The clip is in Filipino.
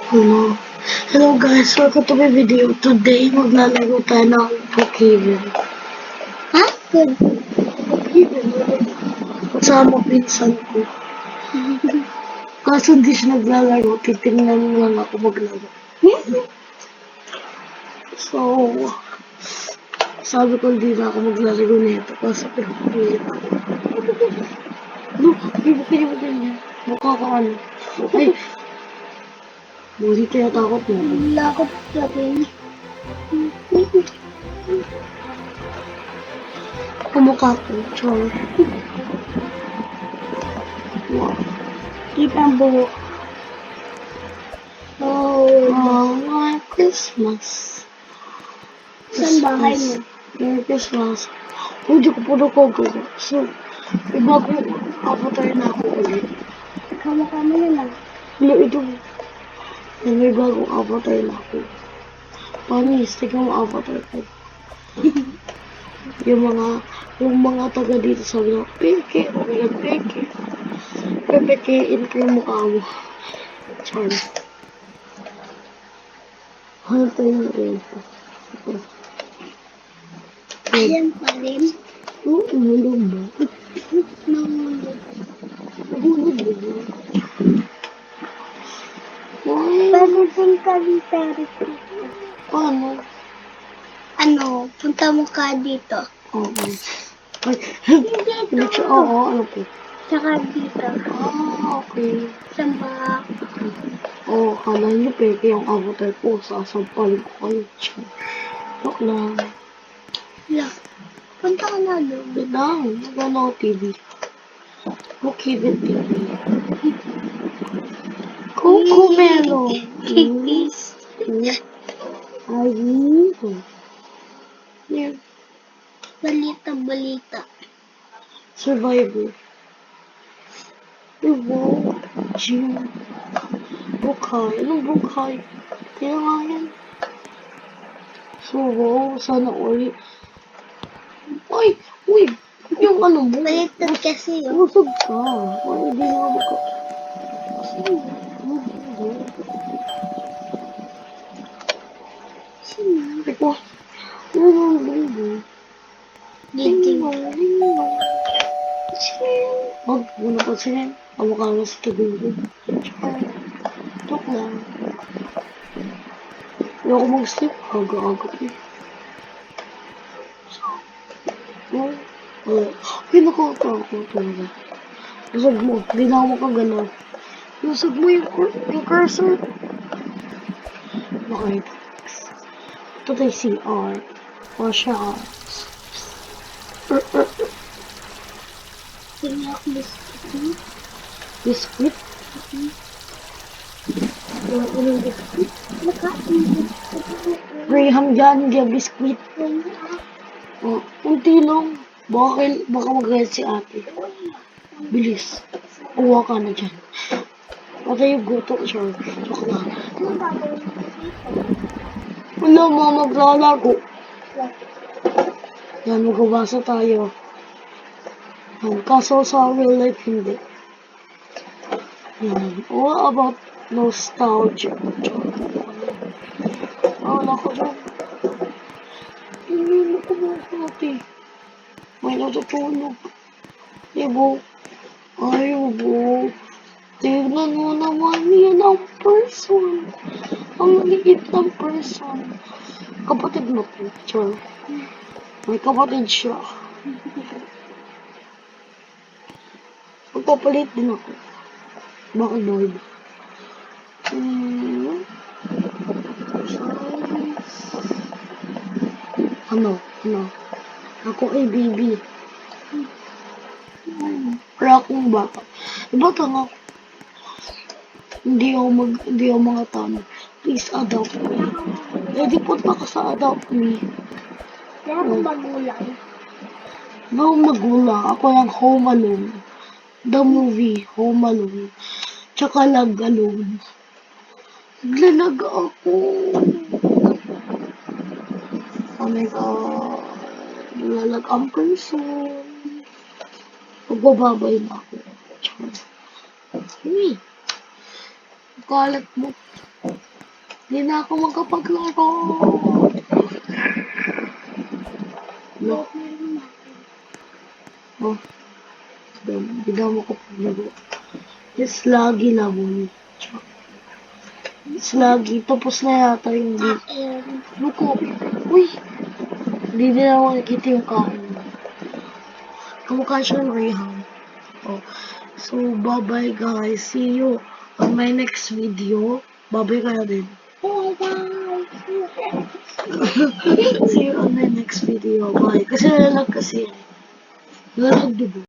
Hello. Hello guys, welcome to my video. Today, maglalaro tayo ng Brookhaven. Ha? Good. Brookhaven, kasama pinsan ko. Kaso hindi siya naglalaro, titingnan lang ako maglaro. So, sabi ko hindi na ako maglalaro nito kasi pinapilit ako. Ano? Pinipilitin niya. Mukha ka ano. Ay, hindi kaya takot mo. Lakot ka rin. Kumukha ko. Char. Wow. Kita ang buhok. Oh, my Christmas. Saan bahay mo? Merry Christmas. Uy, di ko po nakagawa. So, iba ko, avatar na ako ulit. Kamukha mo na lang. Wala ito. May bagong avatar na ako. Panis, tignan mo avatar ko. yung mga taga dito sabi na, peke, o yan, peke. Pepekein ko yung mukha mo. Char. Ano tayo na rin? Ayan pa rin. Oo, umulong mo. Nahulog. Nahulog mo. Why? Pamitin ka dito. Paano? Ano? Punta mo ka dito. Oo. Ay, hindi siya, oo, ano po? Tsaka dito. Okay. Saan ba? Oo, kala niyo peke yung avatar ko, sasampalin ko kayo. Joke lang. Look. Punta ka na doon. Wait lang, nagano ako TV. Okay, din TV. Cucumelo. Peace. Ay, Yan. Balita. Survivor. Diba? Gym. Bukay. Anong bukay? Kaya nga yan. So, wow, sana ulit. Uy! Uy! Yung ano mo. Baliktad kasi yun. Busog ka. Wala, hindi na ako magka... Sino? Teko. Ano ang bubo? Dito. Wag, muna pa sila. Kamukha na sa tagulo. Joke lang. Hindi ako mag-sleep. Aga-aga eh. Oh. Ay, nakakatakot talaga. Lusog mo. Hindi na ako makagalaw. Lusog mo yung cursor. Okay. Ito tayo CR. Wash out. Tingnan ako biscuit. Biscuit. Yung biscuit. Nakain. Graham dyan, dyan biscuit. Oh, unti lang. Baka mag-red si ate. Bilis. Uwa ka na dyan. Patay yung guto, sure. Joke lang. Wala, maglalago. Yan, magabasa tayo. Yan, kaso sa real life, hindi. Yan. What about nostalgia? Wala ko dyan. Hindi mo ko mga ate. May natutulog. Ibo. Ayaw, bo. Tignan mo naman yan ang person. Ang liit ng person. Kapatid mo po, Char. May kapatid siya. Magpapalit din ako. Bakit boy? Ano? Ako ay baby. Wala akong baka. Diba tanga? Hindi ako mga tama. Please adopt me. Eh, di punta ka sa adopt me. Kaya akong magulang. No, magulang. Ako yung Home Alone. The movie, Home Alone. Tsaka Lag Alone. Naglalag ako. Oh my God. Naglalag ang person. Magbababay na ako. Uy. kalat mo. Hindi na ako magkapaglaro. No. Oh, hindi na ako makapaglaro. Yes, lagi lang mo. Yes, lagi. Tapos na yata yung video. Luko. Uy! Hindi din ako nakikita yung kain mo. Kamukha siya ng Rayhan. Oh. So, bye-bye guys. See you on my next video. Bye-bye ka na din. Bye-bye. See you on my next video. Bye. Kasi nalalag kasi. Nalalag diba?